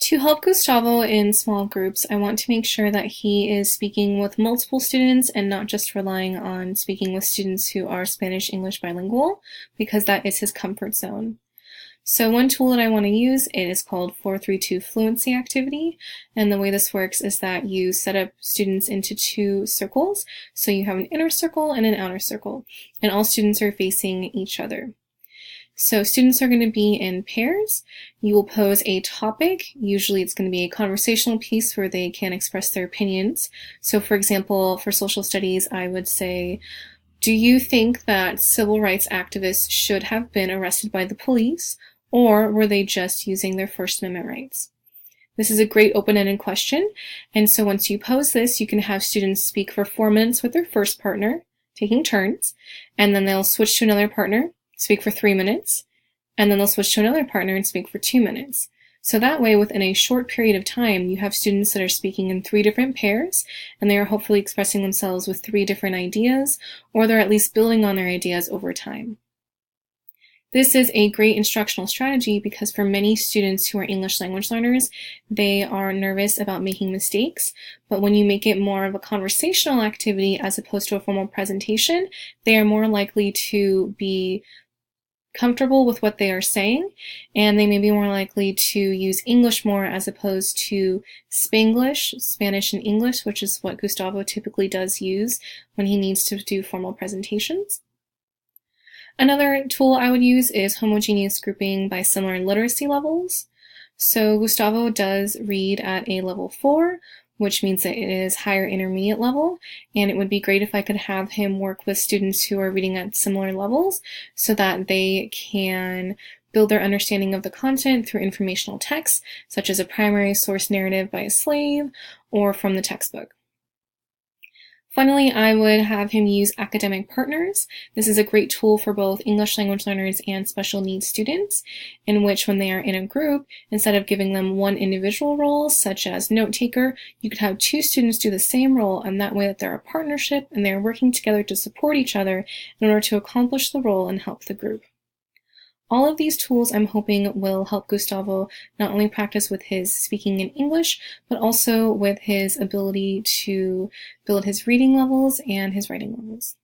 To help Gustavo in small groups, I want to make sure that he is speaking with multiple students and not just relying on speaking with students who are Spanish-English bilingual, because that is his comfort zone. So one tool that I want to use, it is called 432 Fluency Activity, and the way this works is that you set up students into two circles, so you have an inner circle and an outer circle, and all students are facing each other. So students are going to be in pairs. You will pose a topic. Usually it's going to be a conversational piece where they can express their opinions. So for example, for social studies, I would say, do you think that civil rights activists should have been arrested by the police, or were they just using their First Amendment rights? This is a great open-ended question, and so once you pose this, you can have students speak for 4 minutes with their first partner, taking turns, and then they'll switch to another partner, speak for 3 minutes, and then they'll switch to another partner and speak for 2 minutes. So that way, within a short period of time, you have students that are speaking in 3 different pairs, and they are hopefully expressing themselves with 3 different ideas, or they're at least building on their ideas over time. This is a great instructional strategy because for many students who are English language learners, they are nervous about making mistakes, but when you make it more of a conversational activity as opposed to a formal presentation, they are more likely to be comfortable with what they are saying, and they may be more likely to use English more as opposed to Spanglish, Spanish and English, which is what Gustavo typically does use when he needs to do formal presentations. Another tool I would use is homogeneous grouping by similar literacy levels. So Gustavo does read at a level 4, which means that it is higher intermediate level, and it would be great if I could have him work with students who are reading at similar levels so that they can build their understanding of the content through informational texts, such as a primary source narrative by a slave or from the textbook. Finally, I would have him use academic partners. This is a great tool for both English language learners and special needs students, in which when they are in a group, instead of giving them one individual role, such as note taker, you could have 2 students do the same role, and that way that they're a partnership and they're working together to support each other in order to accomplish the role and help the group. All of these tools I'm hoping will help Gustavo not only practice with his speaking in English, but also with his ability to build his reading levels and his writing levels.